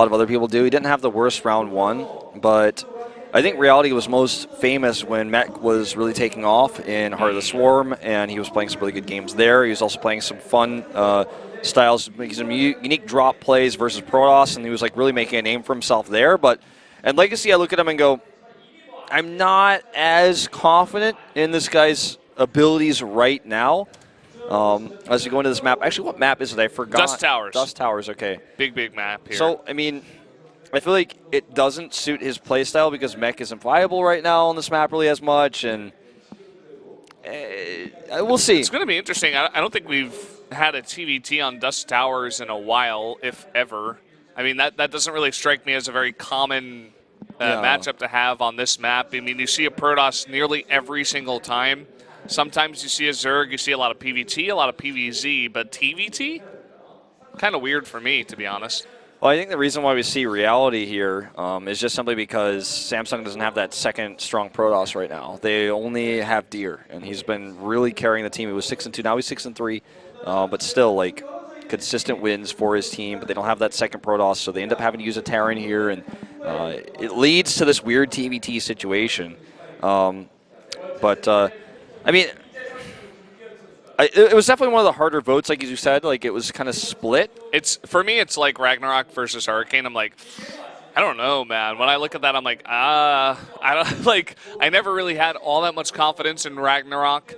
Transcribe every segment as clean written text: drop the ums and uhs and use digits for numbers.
lot of other people do. He didn't have the worst round one, but I think Reality was most famous when Mech was really taking off in Heart of the Swarm, and he was playing some really good games there. He was also playing some fun styles, making some unique drop plays versus Protoss, and he was like really making a name for himself there. But at Legacy, I look at him and go, I'm not as confident in this guy's abilities right now. As we go into this map, actually, what map is it? I forgot. Dust Towers. Dust Towers, okay. Big map here. So, I mean, I feel like it doesn't suit his playstyle because Mech isn't viable right now on this map really as much, and we'll see. It's going to be interesting. I don't think we've had a TVT on Dust Towers in a while, if ever. I mean, that doesn't really strike me as a very common matchup to have on this map. I mean, you see a Protoss nearly every single time. Sometimes you see a Zerg, you see a lot of PVT, a lot of PVZ, but TVT? Kind of weird for me, to be honest. Well, I think the reason why we see Reality here is just simply because Samsung doesn't have that second strong Protoss right now. They only have Deer, and he's been really carrying the team. He was 6-2, now he's 6-3, but still, like, consistent wins for his team, but they don't have that second Protoss, so they end up having to use a Terran here, and it leads to this weird TVT situation. I mean, it was definitely one of the harder votes, like as you said. Like, it was kind of split. For me, it's like Ragnarok versus Hurricane. I'm like, I don't know, man. When I look at that, I'm like, I don't like. I never really had all that much confidence in Ragnarok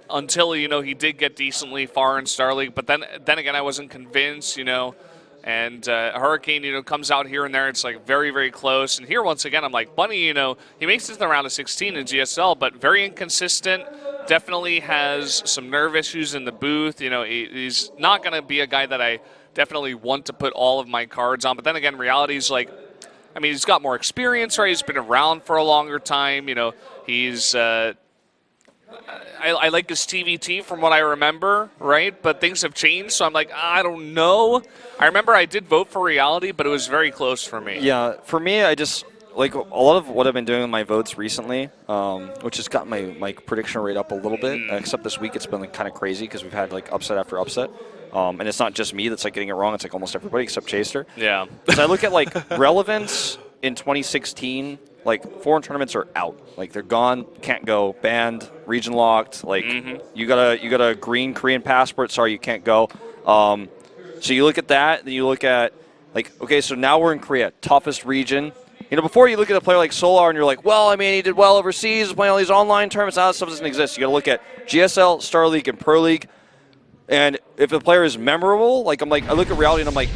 until he did get decently far in Star League. But then again, I wasn't convinced, And Hurricane, comes out here and there. It's like very, very close. And here, once again, I'm like, Bunny, he makes it to the round of 16 in GSL, but very inconsistent. Definitely has some nerve issues in the booth. He's not going to be a guy that I definitely want to put all of my cards on. But then again, Reality's like, I mean, he's got more experience, right? He's been around for a longer time. He's I like his TVT from what I remember, right? But things have changed, so I'm like, I don't know. I remember I did vote for Reality, but it was very close for me. Yeah, for me, I just, like, a lot of what I've been doing with my votes recently, which has got my prediction rate up a little bit, except this week it's been like, kind of crazy because we've had like upset after upset. And it's not just me that's like getting it wrong, it's like almost everybody except Chaser. Yeah. So I look at like relevance in 2016, like foreign tournaments are out. Like they're gone, can't go, banned, region locked. Like you got a green Korean passport, sorry, you can't go. So you look at that, then you look at like, okay, so now we're in Korea, toughest region. Before you look at a player like Solar and you're like, well, I mean, he did well overseas, playing all these online tournaments, that stuff doesn't exist. You got to look at GSL, Star League, and Pro League. And if a player is memorable, like I look at Reality and I'm like,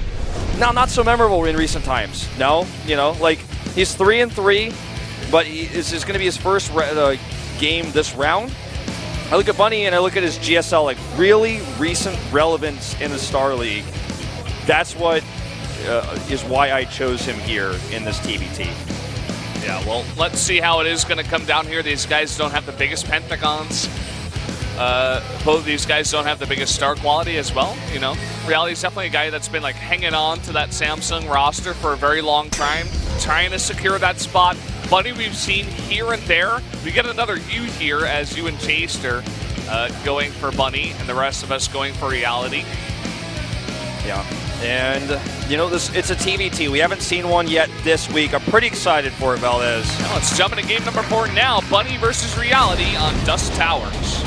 no, not so memorable in recent times. No, like he's 3-3, but this is going to be his first game this round. I look at Bunny and I look at his GSL, like really recent relevance in the Star League. That's what is why I chose him here in this TVT. Yeah, well, let's see how it is going to come down here. These guys don't have the biggest pentagons. Both of these guys don't have the biggest star quality as well. Reality's definitely a guy that's been like hanging on to that Samsung roster for a very long time, trying to secure that spot. Bunny, we've seen here and there. We get another U here as you and Chaser going for Bunny, and the rest of us going for Reality. Yeah. And, it's a TVT. We haven't seen one yet this week. I'm pretty excited for it, Valdez. Now let's jump into game number 4 now. Bunny versus Reality on Dust Towers.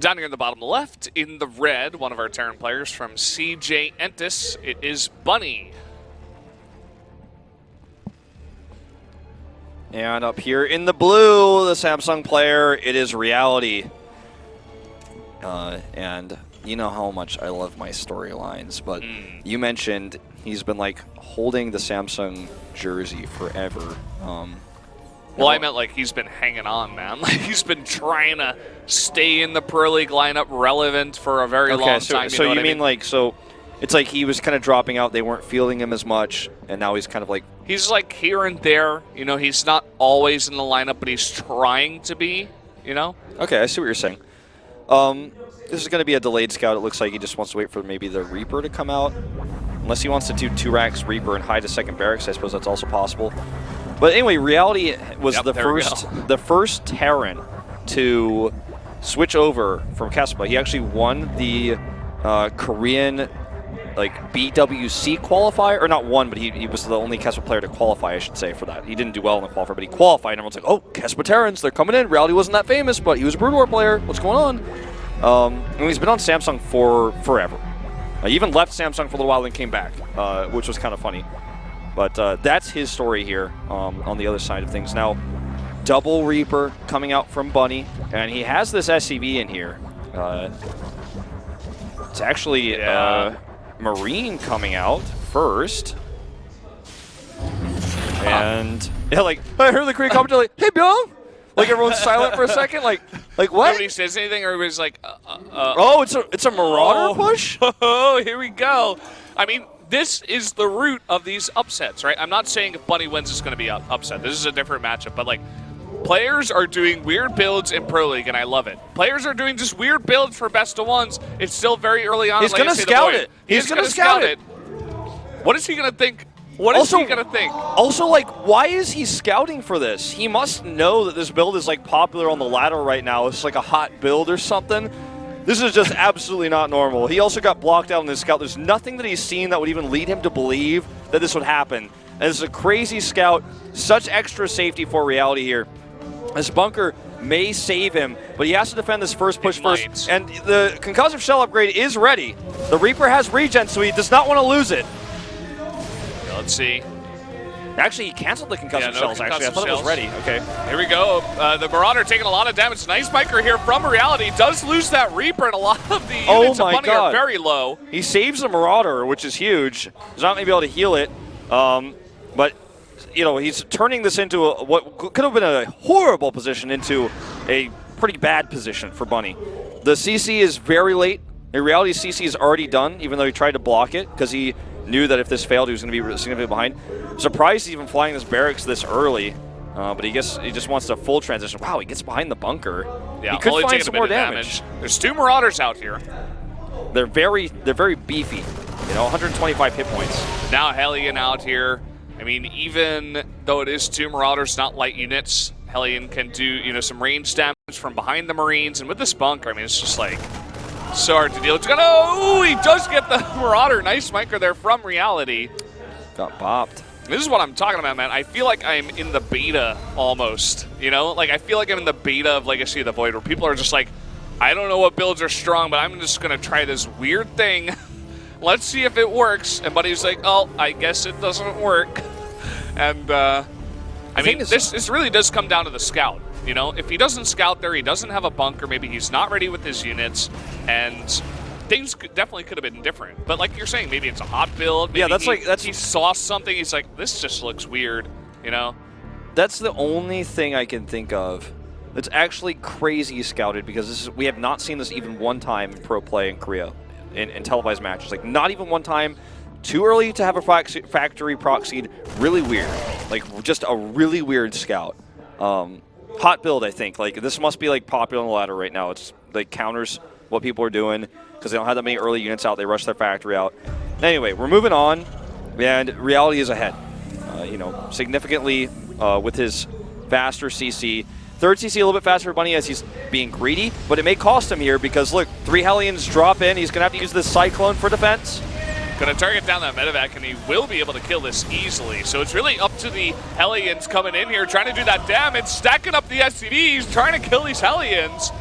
Down here in the bottom left, in the red, one of our Terran players from CJ Entis, it is Bunny. And up here in the blue, the Samsung player, it is Reality. And you know how much I love my storylines, but you mentioned he's been like holding the Samsung jersey forever. Well, I meant like he's been hanging on, man. Like he's been trying to stay in the Pro League lineup relevant for a very long time. So you mean like, so it's like he was kind of dropping out, they weren't fielding him as much, and now he's kind of like... He's like here and there, he's not always in the lineup, but he's trying to be, you know? Okay, I see what you're saying. This is going to be a delayed scout. It looks like he just wants to wait for maybe the Reaper to come out. Unless he wants to do 2 racks Reaper and hide a second barracks, I suppose that's also possible. But anyway, Reality was the first Terran to switch over from Casper. He actually won the Korean BWC qualifier, or not won, but he was the only Kespa player to qualify, I should say, for that. He didn't do well in the qualifier, but he qualified, and everyone's like, oh, Kespa Terrans, they're coming in. Reality wasn't that famous, but he was a Brood War player. What's going on? And he's been on Samsung for forever. He even left Samsung for a little while and came back, which was kind of funny. But that's his story here on the other side of things. Now, double Reaper coming out from Bunny, and he has this SCV in here. It's actually Marine coming out first. And yeah, I heard the Korean commentator hey, Byung! Everyone's silent for a second, like what? Nobody says anything, or everybody's like, oh, it's a Marauder push? Oh, here we go. I mean, this is the root of these upsets, right? I'm not saying if Bunny wins, it's going to be an upset. This is a different matchup, but players are doing weird builds in Pro League, and I love it. Players are doing just weird builds for best of ones. It's still very early on. He's going to scout it. He's going to scout it. What is he going to think? What is he going to think? Also, why is he scouting for this? He must know that this build is, popular on the ladder right now. It's a hot build or something. This is just absolutely not normal. He also got blocked out in this scout. There's nothing that he's seen that would even lead him to believe that this would happen. And this is a crazy scout. Such extra safety for Reality here. This bunker may save him, but he has to defend this first push first. And the concussive shell upgrade is ready. The Reaper has regen, so he does not want to lose it. Let's see. Actually, he canceled the concussive shells, actually. I thought it was ready. Okay. Here we go. The Marauder taking a lot of damage. Nice biker here from Reality. Does lose that Reaper, and a lot of the units of Bunny are very low. He saves the Marauder, which is huge. He's not going to be able to heal it. But, he's turning this into what could have been a horrible position into a pretty bad position for Bunny. The CC is very late. In reality, CC is already done, even though he tried to block it, because he knew that if this failed, he was going to be significantly behind. I'm surprised he's even flying this barracks this early, but he just wants a full transition. Wow, he gets behind the bunker. Yeah, he could find some more damage. There's 2 Marauders out here. They're very beefy. 125 hit points. Now Hellion out here. I mean, even though it is 2 Marauders, not light units, Hellion can do some range damage from behind the Marines, and with this bunker, I mean, it's just so hard to deal. It's gonna. Oh, he does get the Marauder. Nice micro there from Reality. Got bopped. This is what I'm talking about, man. I feel like I'm in the beta almost. I feel like I'm in the beta of Legacy of the Void, where people are just I don't know what builds are strong, but I'm just gonna try this weird thing. Let's see if it works. And Buddy's like, oh, I guess it doesn't work. And I mean, this really does come down to the scout. If he doesn't scout there, he doesn't have a bunker, maybe he's not ready with his units, and things definitely could have been different. But like you're saying, maybe it's a hot build. Maybe he saw something. He's like, this just looks weird. That's the only thing I can think of that's actually crazy scouted, because we have not seen this even one time in pro play in Korea in televised matches. Not even one time. Too early to have a factory proxied. Really weird. Just a really weird scout. Hot build, I think. This must be popular on the ladder right now. It's counters what people are doing, because they don't have that many early units out. They rush their factory out. Anyway, we're moving on, and Reality is ahead. Significantly with his faster CC. Third CC a little bit faster for Bunny as he's being greedy, but it may cost him here because look, 3 Hellions drop in. He's gonna have to use this Cyclone for defense. Going to target down that medevac, and he will be able to kill this easily. So it's really up to the Hellions coming in here, trying to do that damage, stacking up the SCVs, trying to kill these Hellions.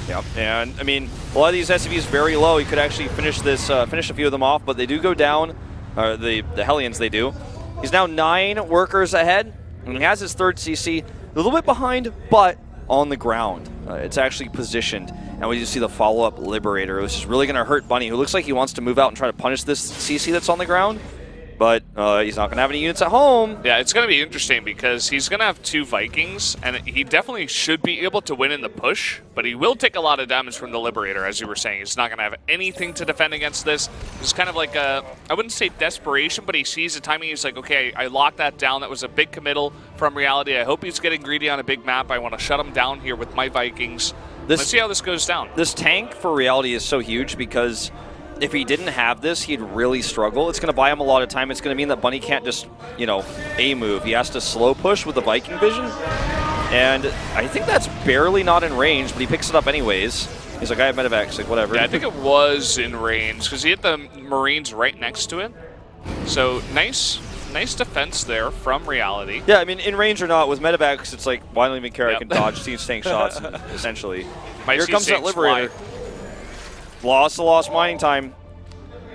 Yep, and I mean, a lot of these SCVs very low. He could actually finish a few of them off, but they do go down. The Hellions, they do. He's now 9 workers ahead, and he has his third CC. A little bit behind, but on the ground. It's actually positioned. And we just see the follow-up Liberator, which is really going to hurt Bunny, who looks like he wants to move out and try to punish this CC that's on the ground. but he's not going to have any units at home. Yeah, it's going to be interesting because he's going to have 2 Vikings, and he definitely should be able to win in the push, but he will take a lot of damage from the Liberator, as you were saying. He's not going to have anything to defend against this. It's kind of like a, I wouldn't say desperation, but he sees the timing. He's like, okay, I locked that down. That was a big committal from Reality. I hope he's getting greedy on a big map. I want to shut him down here with my Vikings. Let's see how this goes down. This tank for Reality is so huge because if he didn't have this, he'd really struggle. It's going to buy him a lot of time. It's going to mean that Bunny can't just, A-move. He has to slow push with the Viking vision. And I think that's barely not in range, but he picks it up anyways. He's like, I have medevacs, like whatever. Yeah, I think it was in range because he hit the Marines right next to it. So nice defense there from Reality. Yeah, I mean, in range or not, with medevacs, it's like, why don't even care? I can dodge siege tank shots, essentially. Here comes that Liberator. Lost mining time.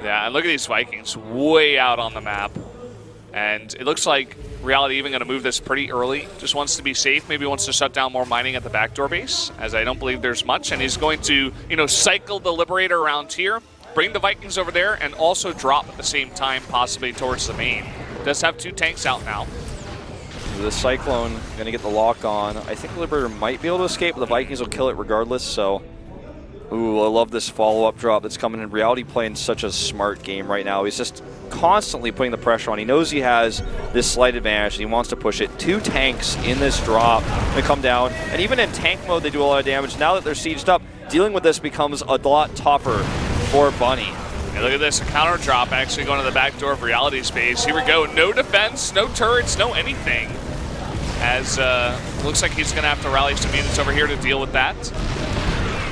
Yeah, and look at these Vikings way out on the map. And it looks like Reality even going to move this pretty early. Just wants to be safe. Maybe wants to shut down more mining at the backdoor base, as I don't believe there's much. And he's going to, cycle the Liberator around here, bring the Vikings over there, and also drop at the same time, possibly towards the main. Does have 2 tanks out now. The Cyclone going to get the lock on. I think the Liberator might be able to escape, but the Vikings will kill it regardless, so... Ooh, I love this follow-up drop that's coming in. Reality playing such a smart game right now. He's just constantly putting the pressure on. He knows he has this slight advantage, and he wants to push it. 2 tanks in this drop to come down. And even in tank mode, they do a lot of damage. Now that they're sieged up, dealing with this becomes a lot tougher for Bunny. And look at this, a counter drop actually going to the back door of Reality space. Here we go, no defense, no turrets, no anything. As looks like he's going to have to rally some units over here to deal with that.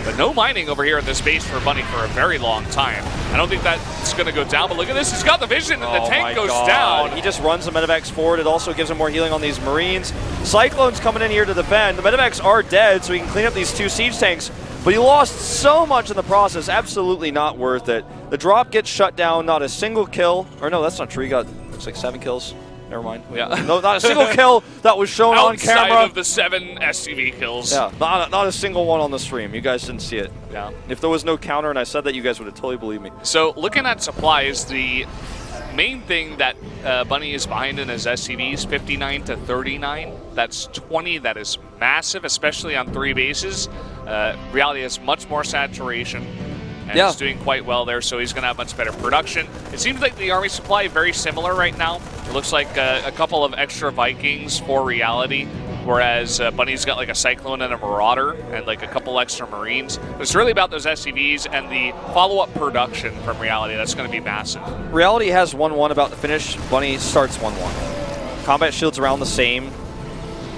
But no mining over here at this base for Bunny for a very long time. I don't think that's going to go down, but look at this. He's got the vision, and the tank goes down. He just runs the medevacs forward. It also gives him more healing on these Marines. Cyclone's coming in here to defend. The medevacs are dead, so he can clean up these 2 siege tanks, but he lost so much in the process. Absolutely not worth it. The drop gets shut down. Not a single kill. Or no, that's not true. He got, looks like 7 kills. Never mind. Yeah. No, not a single kill that was shown on camera. Outside of the 7 SCV kills. Yeah, not a single one on the stream. You guys didn't see it. Yeah. If there was no counter and I said that, you guys would have totally believed me. So looking at supplies, the main thing that Bunny is behind in his SCVs, 59 to 39. That's 20. That is massive, especially on 3 bases. Reality has much more saturation. And he's doing quite well there, so he's going to have much better production. It seems like the army supply very similar right now. It looks like a couple of extra Vikings for Reality, whereas Bunny's got like a Cyclone and a Marauder and like a couple extra Marines. But it's really about those SCVs and the follow-up production from Reality. That's going to be massive. Reality has 1-1 about to finish. Bunny starts 1-1. Combat shields around the same.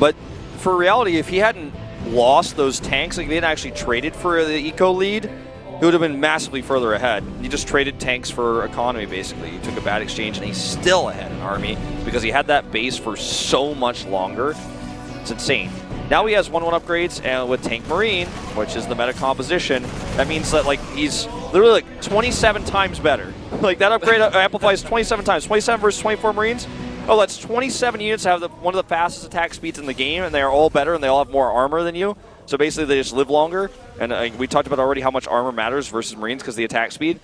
But for Reality, if he hadn't lost those tanks, like if he hadn't actually traded for the eco lead, he would have been massively further ahead. He just traded tanks for economy, basically. He took a bad exchange, and he's still ahead in Army because he had that base for so much longer. It's insane. Now he has 1-1 upgrades, and with Tank Marine, which is the meta composition, that means that he's literally 27 times better. That upgrade amplifies 27 times. 27 versus 24 Marines. Oh, that's 27 units that have one of the fastest attack speeds in the game, and they are all better, and they all have more armor than you. So basically, they just live longer. And we talked about already how much armor matters versus Marines because of the attack speed.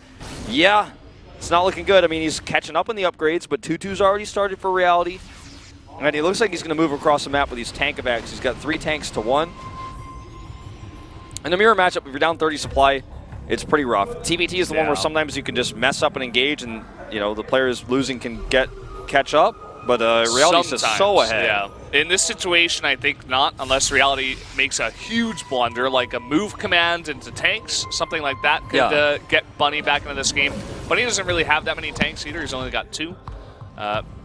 Yeah, it's not looking good. I mean, he's catching up on the upgrades, but 2-2's already started for Reality. And he looks like he's going to move across the map with these tank evacs. He's got 3 tanks to 1. In a mirror matchup, if you're down 30 supply, it's pretty rough. TBT is the one where sometimes you can just mess up and engage, and the players losing can catch up. But Reality's just so ahead. Yeah. In this situation, I think not, unless Reality makes a huge blunder, like a move command into tanks, something like that could get Bunny back into this game. Bunny doesn't really have that many tanks either. He's only got 2.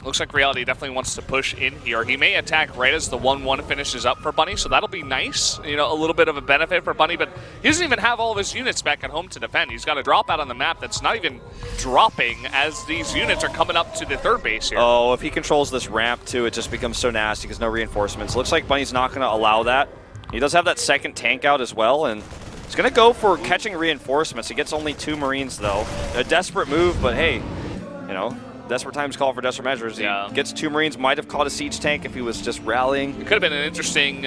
Looks like Reality definitely wants to push in here. He may attack right as the 1-1 finishes up for Bunny, so that'll be nice. A little bit of a benefit for Bunny, but he doesn't even have all of his units back at home to defend. He's got a drop out on the map that's not even dropping as these units are coming up to the 3rd base here. Oh, if he controls this ramp too, it just becomes so nasty because no reinforcements. Looks like Bunny's not going to allow that. He does have that 2nd tank out as well, and he's going to go for catching reinforcements. He gets only 2 Marines though. A desperate move, but hey, Desperate times call for desperate measures. Yeah. He gets 2 Marines, might have caught a siege tank if he was just rallying. It could have been an interesting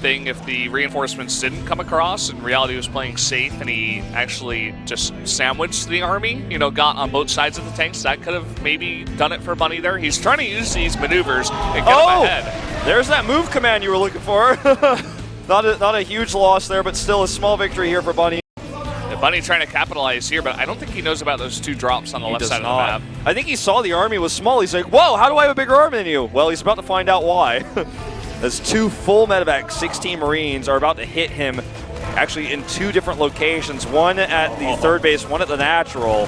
thing if the reinforcements didn't come across and Reality was playing safe and he actually just sandwiched the army, you know, got on both sides of the tanks. That could have maybe done it for Bunny there. He's trying to use these maneuvers and get him ahead. There's that move command you were looking for. Not a huge loss there, but still a small victory here for Bunny. Bunny trying to capitalize here, but I don't think he knows about those 2 drops on the left side of the map. I think he saw the army was small. He's like, whoa, how do I have a bigger army than you? Well, he's about to find out why. As 2 full medevac 16 Marines are about to hit him, actually in 2 different locations, one at the third base, one at the natural.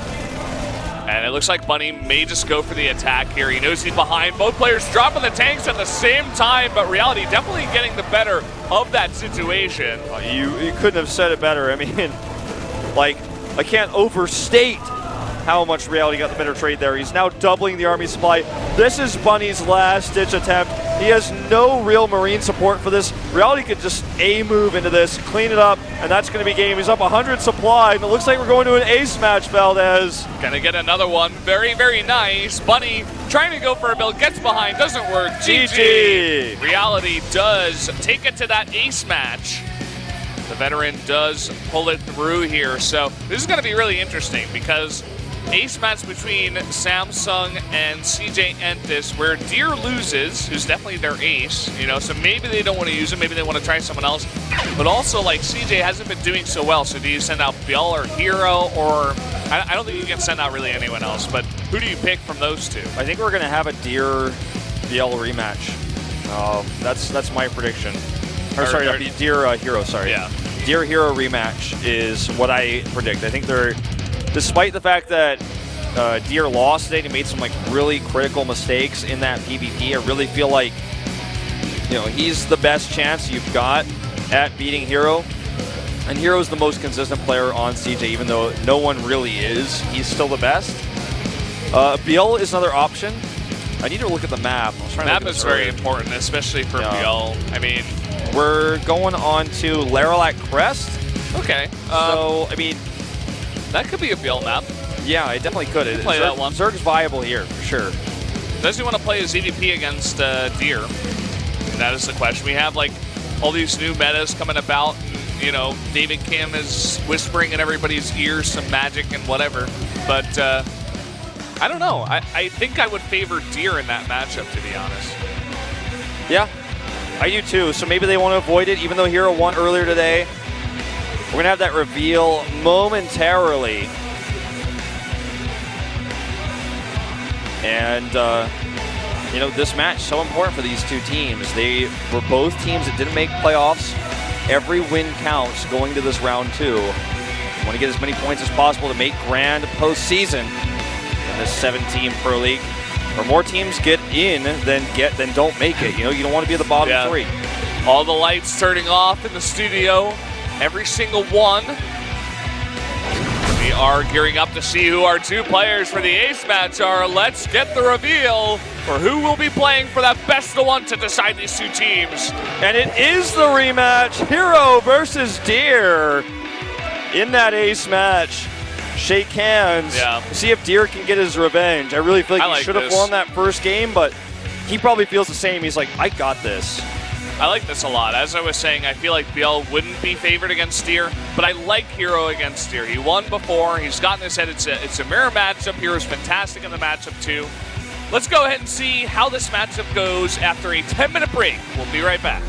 And it looks like Bunny may just go for the attack here. He knows he's behind. Both players dropping the tanks at the same time, but Reality definitely getting the better of that situation. You couldn't have said it better. I mean, like, I can't overstate how much Reality got the better trade there. He's now doubling the army supply. This is Bunny's last-ditch attempt. He has no real Marine support for this. Reality could just A-move into this, clean it up, and that's going to be game. He's up 100 supply, and it looks like we're going to an ace match, Valdez. Gonna get another one. Very, very nice. Bunny trying to go for a build, gets behind, doesn't work. GG. Reality does take it to that ace match. The veteran does pull it through here. So this is going to be really interesting because ace match between Samsung and CJ Entis, where Deer loses, who's definitely their ace, you know, so maybe they don't want to use him, maybe they want to try someone else. But also, like, CJ hasn't been doing so well, so do you send out Biel or Hero, or I don't think you can send out really anyone else, but who do you pick from those 2? I think we're going to have a Deer Biel rematch. That's my prediction. Or sorry, Deer Hero, sorry. Yeah. Deer Hero rematch is what I predict. I think they're, despite the fact that Deer lost today, he made some like really critical mistakes in that PvP. I really feel like, you know, he's the best chance you've got at beating Hero. And Hero's the most consistent player on CJ, even though no one really is. He's still the best. Biel is another option. I need to look at the map. Map is very important, especially for Biel. I mean, we're going on to Laralac Crest. Okay. So, I mean, that could be a Biel map. Yeah, it definitely could. Play that one. Zerg's viable here, for sure. Does he want to play a ZVP against Deer? That is the question. We have, like, all these new metas coming about. And, you know, David Kim is whispering in everybody's ears some magic and whatever. But I don't know. I think I would favor Deer in that matchup, to be honest. Yeah, I do too. So maybe they want to avoid it, even though Hero won earlier today. We're going to have that reveal momentarily. And, you know, this match so important for these 2 teams. They were both teams that didn't make playoffs. Every win counts going to this round 2. You want to get as many points as possible to make grand postseason in this 7-team Pro League. Or more teams get in than don't make it. You know, you don't want to be at the bottom 3. All the lights turning off in the studio. Every single one. We are gearing up to see who our 2 players for the ace match are. Let's get the reveal for who will be playing for that best of 1 to decide these 2 teams. And it is the rematch, Hero versus Deer in that ace match. Shake hands. Yeah. See if Deer can get his revenge. I really feel like he should have won that first game, but he probably feels the same. He's like, I got this. I like this a lot. As I was saying, I feel like Biel wouldn't be favored against Deer, but I like Hero against Deer. He won before. He's gotten his head. It's a mirror matchup. Hero's fantastic in the matchup, too. Let's go ahead and see how this matchup goes after a 10-minute break. We'll be right back.